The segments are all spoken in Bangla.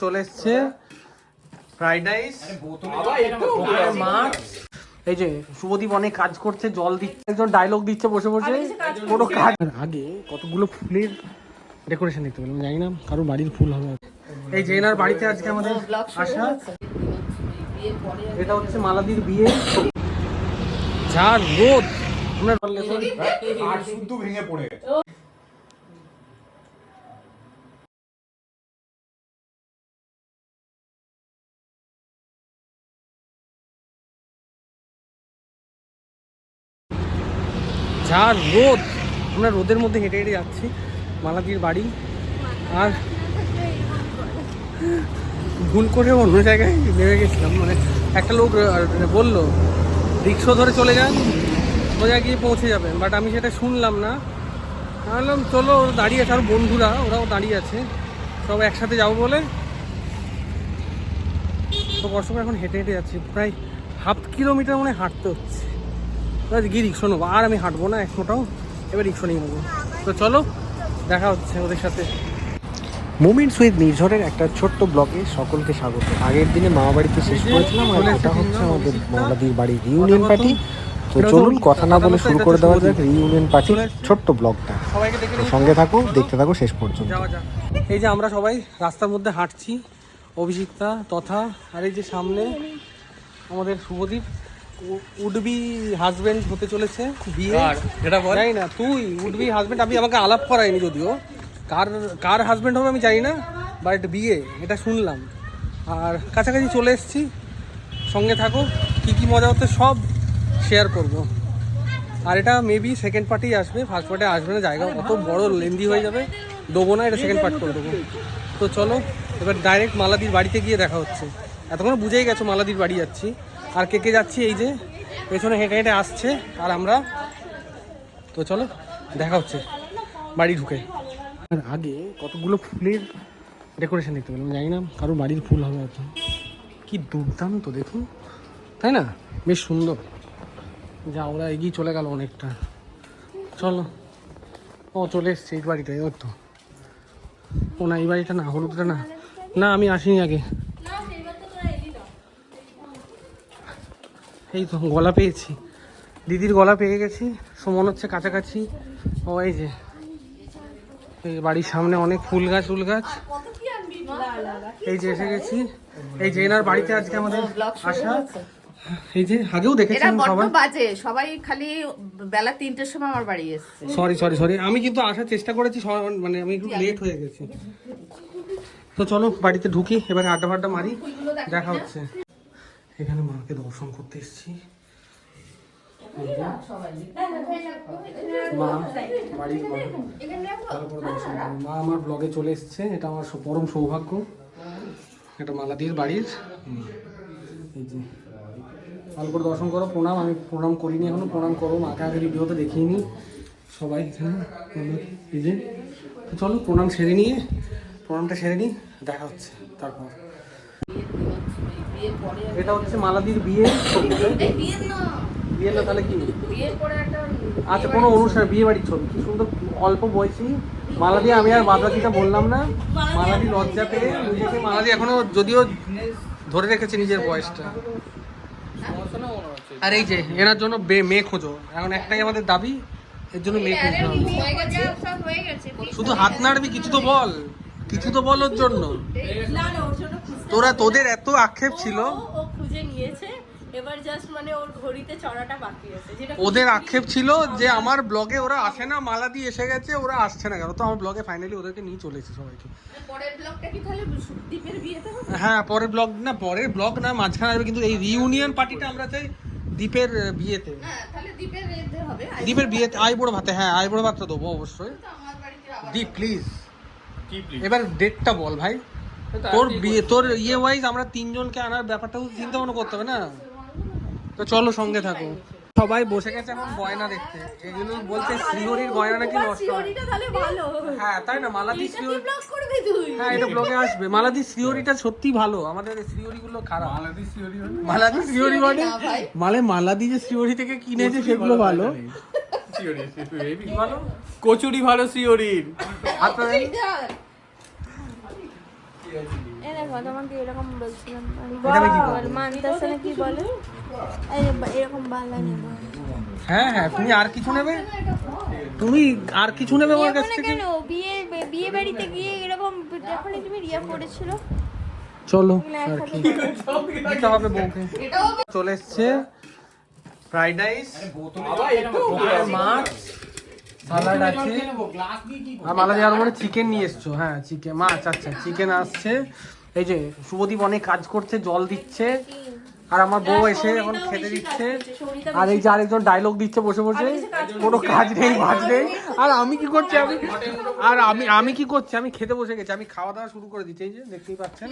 চলে এসছে ফ্রাইড রাইস, মাছ। এই যে শুভদীপ অনেক কাজ করছে, জল দিচ্ছে, একজন ডায়লগ দিচ্ছে বসে বসে, কোনো কাজ। আগে কতগুলো ফুলের ডেকোরেশন দেখতে পেলাম, জানি না কারো বাড়ির ফুল হবে। এই যে এনার বাড়িতে আজকে আমাদের আসা, এটা হচ্ছে মালাদির বিয়ে। যা রোদ, আমরা শুদ্ধ ভেঙে পড়ে গেছে। যা রোদ, আমরা রোদের মধ্যে হেঁটে হেঁটে যাচ্ছি মালাদির বাড়ি। আর ভুল করে অন্য জায়গায় নেমে গেছিলাম, মানে একটা লোক বললো রিক্সা ধরে চলে যান, সোজা গিয়ে পৌঁছে যাবেন, বাট আমি সেটা শুনলাম না। ভাবলাম চলো, দাঁড়িয়ে আছে আর বন্ধুরা, ওরাও দাঁড়িয়ে আছে, সব একসাথে যাবো বলে। তো কষ্ট করে এখন হেঁটে হেঁটে যাচ্ছি, প্রায় 1/2 কিলোমিটার মানে হাঁটতে হচ্ছে। গিয়ে রিক্সা নেবো, আর আমি হাঁটবো না একশোটাও, এবার রিক্সা নিয়ে নেবো। তো চলো দেখা হচ্ছে ওদের সাথে। মোমেন্টস উইথ নির্ঝরের একটা ছোট্ট ব্লগে সকলকে স্বাগত। আগের দিনে মামা বাড়িতে শেষ করেছিলাম, আর এটা হচ্ছে আমাদের মালাদির বাড়ির রিইউনিয়ন পার্টি। তো চলুন কথা না বলে শুরু করে দেওয়া যাক রিইউনিয়ন পার্টির ছোট্ট ব্লগটা। সঙ্গে থাকো, দেখতে থাকো শেষ পর্যন্ত। এই যে আমরা সবাই রাস্তার মধ্যে হাঁটছি, অভিষিক্তা তথা, আর এই যে সামনে আমাদের শুভদীপ উডবি হাজবেন্ড হতে চলেছে, বিয়ে। এটা জানি না, তুই উডবি হাজবেন্ড, আমি আমাকে আলাপ করাইনি যদিও, কার হাজবেন্ড হবে আমি জানি না, বাট বিয়ে এটা শুনলাম। আর কাছাকাছি চলে এসেছি, সঙ্গে থাকো, কি কি মজা হচ্ছে সব শেয়ার করব। আর এটা মেবি সেকেন্ড পার্টেই আসবে, ফার্স্ট পার্টে আসবে না, জায়গা অত বড় লেন্দি হয়ে যাবে, দেবো না, এটা সেকেন্ড পার্ট করে দেবো। তো চলো এবার ডাইরেক্ট মালাদির বাড়িতে গিয়ে দেখা হচ্ছে। এতক্ষণ বুঝেই গেছো মালাদির বাড়ি যাচ্ছি। আর কে কে যাচ্ছি, এই যে পেছনে হেঁটে হেঁটে আসছে আর আমরা। তো চলো দেখা হচ্ছে বাড়ি ঢুকে। আর আগে কতগুলো ফুলের ডেকোরেশন দেখতে পেলাম, জানি না কারো বাড়ির ফুল হবে হয়তো। কি দুর্দান্ত দেখুন, তাই না? বেশ সুন্দর। যা ওরা এগিয়ে চলে গেল অনেকটা। চলো, ও চলে এসছে এই বাড়িটা, ওর তো ও না, এই বাড়িটা না, হলুদটা না, না আমি আসিনি আগে। এই তো গলা পেয়েছি, দিদির গলা পেয়ে গেছি, সো মনে হচ্ছে কাছাকাছি। ও এই যে এই বাড়ির সামনে অনেক ফুল গাছ উল গাছ, এই যে এসে গেছি। এই যে এনার বাড়িতে আজকে আমাদের আসা, এই যে আগেও দেখেছেন সবাই, বাজে সবাই খালি বেলা 3টের সময় আমার বাড়ি এসেছে। সরি আমি কিন্তু আসার চেষ্টা করেছি, মানে আমি একটু লেট হয়ে গেছি। তো চলো বাড়িতে ঢুকি, এবারে আড্ডা ফাড্ডা মারি, দেখা হচ্ছে। এখানে মাকে দর্শন করতে এসেছি। মা বাড়ির মা আমার ব্লগে চলে এসছে, এটা আমার পরম সৌভাগ্য। এটা মালাদির বাড়ির, এই যে ভালো করে দর্শন করো, প্রণাম। আমি প্রণাম করিনি এখনো, প্রণাম করো মাকে, আগে ভিডিওতে দেখিনি সবাই এখানে। এই যে তো চলো প্রণাম সেরে নিয়ে, প্রণামটা সেরে নিই, দেখা হচ্ছে তারপর। এটা হচ্ছে মালাদির বিয়ে, বিয়ে না তাহলে কি, আচ্ছা কোনো অনুষ্ঠান, বিয়ে বাড়ির ছবি। কি সুন্দর, অল্প বয়সী মালাদি। আমি আর বাদবাকিটা বললাম না, মালাদি লজ্জা পেয়ে নিজেকে, মালাদি এখনো যদিও ধরে রেখেছে নিজের বয়সটা। আর এই যে এনার জন্য মেয়ে খোঁজো, এখন একটাই আমাদের দাবি, এর জন্য মেয়ে খুঁজতে হবে। শুধু হাত নাড়বি, কিছু তো বল, কিছু তো বল ওর জন্য। তোদের এত আক্ষেপ ছিল, এবার জাস্ট মানে ওর ঘড়িতে চড়াটা বাকি আছে, যেটা ওদের আক্ষেপ ছিল যে আমার ব্লগে ওরা আসে না, মালাদি এসে গেছে, ওরা আসছে না কেন। তো আমার ব্লগে ফাইনালি ওদেরকে নিয়ে চলে এসেছে সবাইকে। পরের ব্লগটা কি তাহলে দীপের বিয়েতে হবে? হ্যাঁ পরের ব্লগ না মাঝখানে আসবে, কিন্তু এই রিইউনিয়ন পার্টিটা আমরা চাই দীপের বিয়েতে। হ্যাঁ তাহলে দীপের বিয়েতে হবে, দীপের বিয়েতে আইবুড়ো ভাতে, হ্যাঁ আইবুড়ো ভাতটা দেবো অবশ্যই। দীপ প্লিজ এবার ডেটটা বল ভাই, তোর বিয়ে, তোর ইয়ে ওয়াইজ আমরা 3 জনকে আনার ব্যাপারটাও চিন্তা ভাবনা করতে হবে না। তো চলো সঙ্গে থাকো। সবাই বসে গেছে এখন গয়না দেখতে, এগুলো বলছে শ্রীহরির গয়না নাকি নষ্ট হয়। হ্যাঁ তাই না, মালাদি শ্রীহরি, হ্যাঁ এটা ব্লগে আসবে। মালাদি শ্রীহরিটা সত্যি ভালো, আমাদের শ্রীহরি গুলো খারাপ। মালাদি শ্রীহরি মানে মালাদি যে শ্রীহরি থেকে কিনেছে সেগুলো ভালো, কচুরি ভালো শ্রীহরির। এ দেখো তোমাকে এরকম বলছিলাম এটাকে কি বলে? মানতাছে না কি বলে এই যে এরকম বালা নেবো হ্যাঁ হ্যাঁ, তুমি আর কিছু নেবে? তুমি আর কিছু নেবে আমার কাছ থেকে? কেন বিয়ে বিয়ে বাড়িতে গিয়ে এরকম যখনই তুমি রিয়া পড়েছিল চলো আর কি দিতে হবে বউকে। চলে এসছে ফ্রাইড রাইস, মাছ, সালাড আছে, আর মালাদি আরো মানে চিকেন নিয়ে এসছো। হ্যাঁ চিকেন, মাছ, আচ্ছা চিকেন আসছে। এই যে শুভদীপ অনেক কাজ করছে, জল দিচ্ছে, আর আমার বউ এসে এখন খেতে দিচ্ছে। আর এই যে আরেকজন ডায়লগ দিচ্ছে বসে বসে, কোনো কাজ নেই বাজ নেই। আর আমি কি করছি, আমি কি করছি, আমি খেতে বসে গেছি, আমি খাওয়া দাওয়া শুরু করে দিচ্ছি, এই যে দেখতেই পাচ্ছেন।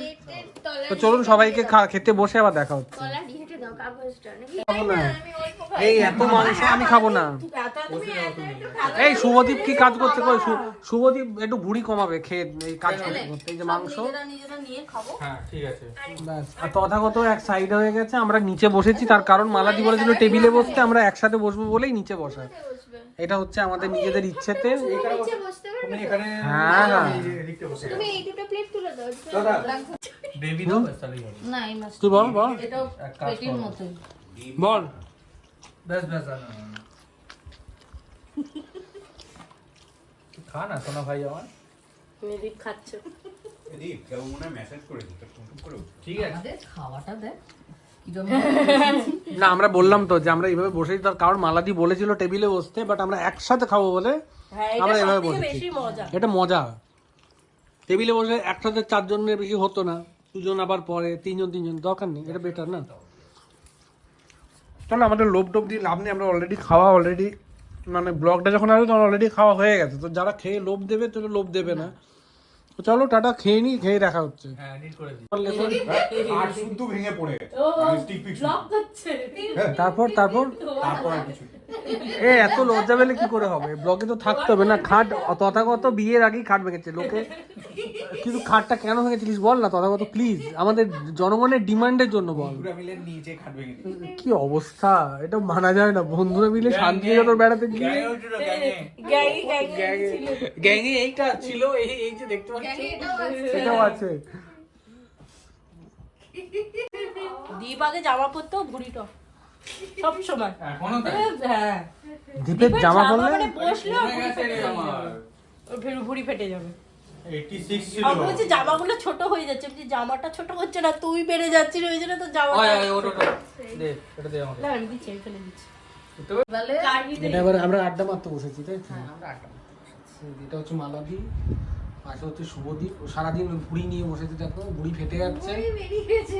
তো চলুন সবাইকে খেতে বসে আবার দেখা হচ্ছে। খাবো না, এই এত মাংস আমি খাবো না। এই শুভদীপ কি কাজ করছে? কই শুভদীপ একটু ভুঁড়ি কমাবে খেয়ে এই কাজ করতে করতে। এই যে মাংস, হ্যাঁ ঠিক আছে। ব্যাস। আর তথাগত এক সাইডে হয়ে গেছে, আমরা নিচে বসেছি, তার কারণ মালাদি বলেছিল টেবিলে বসতে, আমরা একসাথে বসবো বলেই নিচে বসা। এটা হচ্ছে আমাদের নিজেদের ইচ্ছেতে। তুমি এখানে হ্যাঁ হ্যাঁ, এদিকটা বসে তুমি এই দুটো প্লেট তুলে দাও বেবি দাও তাহলেই হবে। না এই মাছ তুই বল বল এটাও পেটির মতোই। বল। ব্যাস ব্যাস খা না সোনা ভাই আমার। মেদিক খাচ্ছ এদিক কেউ মনে মেসেজ করেছে তো ফোন করে। ঠিক আছে, আমাদের খাওয়াটা দেখ কি জন্য। না আমরা বললাম তো যে আমরা এইভাবে বসেছি, তার কারণ মালাদি বলেছিল টেবিলে বসতে, বাট আমরা একসাথে খাবো বলে হ্যাঁ আমরা এটা এভাবে সবথেকে বসেছি। বেশি মজা এটা মজা। টেবিলে বসে একসাথে 4 জনের বেশি হতো না, 2 জন আবার পরে 3 জন, দরকার নেই, এটা বেটার না। চলো আমাদের লোভ টোপ দিয়ে লাভ নেই, আমরা অলরেডি খাওয়া, অলরেডি মানে ব্লগটা যখন আসবে তখন অলরেডি খাওয়া হয়ে গেছে। তো যারা খেয়ে লোভ দেবে তো লোভ দেবে না। তো চলো টাটা, খেয়ে নি, খেয়ে দেখা হচ্ছে। হ্যাঁ এডিট করে দিই। আর শুদ্ধ ভেঙে পড়ে গেছে ও স্টিক পিক ব্লক করছে তারপর তারপর আর কিছু এত লজ্জা পেলে কি করে হবে? ব্লগে তো থাকতে হবে না। খাট তথাগত বিয়ের আগেই খাট ভেঙেছে লোকে, কিন্তু খাটটা কেন ভেঙেছিলিস বল না তথাগত প্লিজ, আমাদের জনগণের ডিমান্ডের জন্য বল। পুরো মিলে নিচে খাট ভেঙে দিয়েছে। কি অবস্থা, এটা মানা যায় না। বন্ধুরা মিলে শান্তিনিকেতন বেড়াতে গিয়ে গ্যাং গ্যাং ছিল গ্যাংয়ে এইটা ছিল, এই যে দেখতে পাচ্ছি এটাও আছে। দীপ আগে জামা পরতো ভুড়িটা সব সময় এখনো তাই? হ্যাঁ দীপের জামা পরলে মানে বসলেও হয়ে গেছে রে আমার। ওর ভুড়ি ফেটে যাবে 86 ছিল। আমি বলছি জামাগুলো ছোট হয়ে যাচ্ছে, বলছি জামাটা ছোট হচ্ছে না, তুই বেড়ে যাচ্ছিস, ওই জন্য তো জামা ওই ওটা দে, এটা দে আমাকে। না আমি দিচ্ছি আমি ফেলে দিচ্ছি বলে এটা এবার আমরা আড্ডা মারতে বসেছি, তাই তো? হ্যাঁ, আমরা আড্ডা মারতে বসেছি। এটা হচ্ছে মালাদি, পাশে হচ্ছে শুভদীপ। ও সারাদিন বুড়ি নিয়ে বসেছে, দেখো বুড়ি ফেটে যাচ্ছে।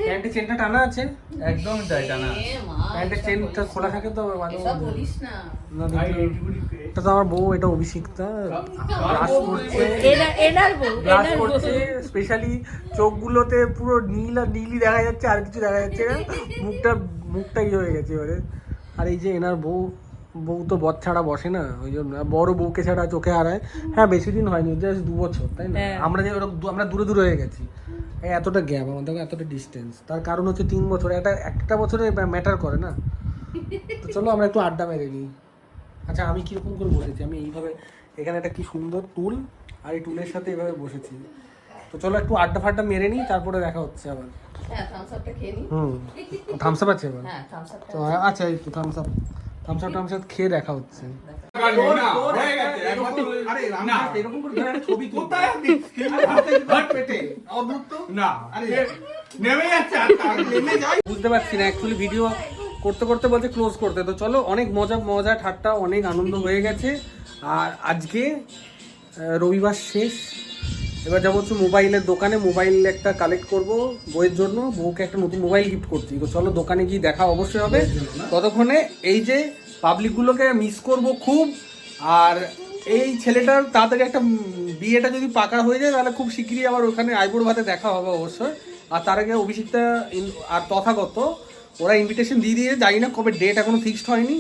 প্যান্টের চেনটা টানা আছে, একদম তাই টানা। এ মা, প্যান্টের চেনটা খোলা থাকে তো মাঝে এসব মধ্যে। বলিস না। না দেখি, এটা তো আমার বউ, এটা অভিষিক্তা, ব্রাশ করছে, এনার বউ ব্রাশ এনার বউ করছে স্পেশালি। চোখগুলোতে পুরো নীল আর নীলই দেখা যাচ্ছে, আর কিছু দেখা যাচ্ছে না। মুখটা ইয়ে হয়ে গেছে এবারে। আর এই যে এনার বউ তো বর ছাড়া বসে না, ওই জন্য বড় বউকে ছাড়া চোখে হারায়। হ্যাঁ বেশি দিন হয়নি, জাস্ট 2 বছর, তাই না? হ্যাঁ। আমরা যে আমরা দূরে দূরে হয়ে গেছি, এই এতটা গ্যাপ আমাদের, এতটা ডিস্টেন্স। তার কারণ হচ্ছে 3 বছর, একটা বছরে ম্যাটার করে না। তো চলো আমরা একটু আড্ডা মেরে নিই। আচ্ছা আমি কিরকম করে বসেছি, আমি এইভাবে, এখানে একটা কি সুন্দর টুল, আর এই টুলের সাথে এইভাবে বসেছি। তো চলো একটু আড্ডা ফাড্ডা মেরে নিই, তারপরে দেখা হচ্ছে আবার। হ্যাঁ থামস আপটা খেয়ে নি। থামস আপ আছে এবার? হ্যাঁ থামস আপটা তো আচ্ছা এই তো থামস আপ খেয়ে দেখা হচ্ছে। না হয়ে গেছে একবার তো আরে না এরকম করে ধরে একটা ছবি তুলতে কোথায় আপনি ঘাট পেটে অদ্ভুত তো। না আরে নেমে যাচ্ছে আর নেমে যাই বুঝতে পারছি না অ্যাকচুয়ালি ভিডিও করতে করতে বলতে ক্লোজ করতে। তো চলো অনেক মজা ঠাট্টা, অনেক আনন্দ হয়ে গেছে। আর আজকে রবিবার শেষ, এবার যাবো হচ্ছে মোবাইলের দোকানে, মোবাইল একটা কালেক্ট করব বইয়ের জন্য। বউকে একটা নতুন মোবাইল গিফট করছি, তো চলো দোকানে গিয়ে দেখা অবশ্যই হবে। ততক্ষণে এই যে পাবলিকগুলোকে মিস করব খুব। আর এই ছেলেটার তাড়াতাড়ি একটা বিয়েটা যদি পাকা হয়ে যায় তাহলে খুব শিগগিরই আবার ওখানে আইবুড়ো ভাতে দেখা হবে অবশ্যই। আর তার আগে অভিষিক্তা আর তথাগত ওরা ইনভিটেশন দিয়ে দিয়ে, জানি না কবে ডেট এখনো ফিক্সড হয়নি।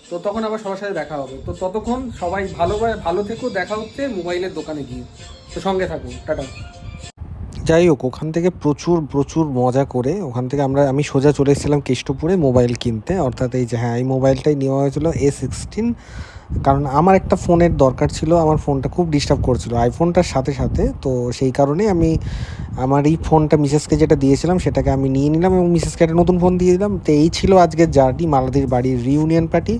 তো তখন আবার সবার সাথে দেখা হবে। তো ততক্ষণ সবাই ভালো থেকো, দেখা হচ্ছে মোবাইলের দোকানে গিয়ে। তো সঙ্গে থাকো, টাটা। যাই হোক, ওখান থেকে প্রচুর মজা করে ওখান থেকে আমি সোজা চলে এসেছিলাম কেষ্টপুরে মোবাইল কিনতে। অর্থাৎ এই যে হ্যাঁ এই মোবাইলটাই নেওয়া হয়েছিল A16 কারণ আমার একটা ফোনের দরকার ছিল, আমার ফোনটা খুব ডিস্টার্ব করছিল আইফোনটার সাথে সাথে। তো সেই কারণে আমি আমার এই ফোনটা মিসেসকে যেটা দিয়েছিলাম সেটাকে আমি নিয়ে নিলাম এবং মিসেসকে একটা নতুন ফোন দিয়ে দিলাম। তো এই ছিল আজকের জার্নি, মালাদির বাড়ির রিউনিয়ন পার্টি।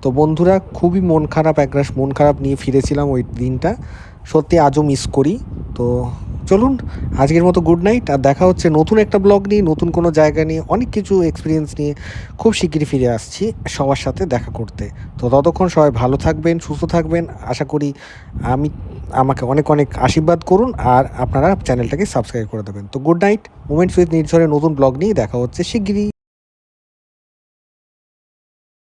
তো বন্ধুরা, খুবই মন খারাপ, একরাশ মন খারাপ নিয়ে ফিরেছিলাম ওই দিনটা, সত্যি আজও মিস করি। তো চলুন আজকের মতো গুড নাইট, আর দেখা হচ্ছে নতুন একটা ব্লগ নিয়ে, নতুন কোনো জায়গা নিয়ে, অনেক কিছু এক্সপিরিয়েন্স নিয়ে খুব শিগগিরই ফিরে আসছি সবার সাথে দেখা করতে। তো ততক্ষণ সবাই ভালো থাকবেন, সুস্থ থাকবেন, আশা করি আমাকে অনেক অনেক আশীর্বাদ করুন, আর আপনারা চ্যানেলটাকে সাবস্ক্রাইব করে দেবেন। তো গুড নাইট, মোমেন্টস উইথ নির্ঝরের নতুন ব্লগ নিয়ে দেখা হচ্ছে শিগগিরই।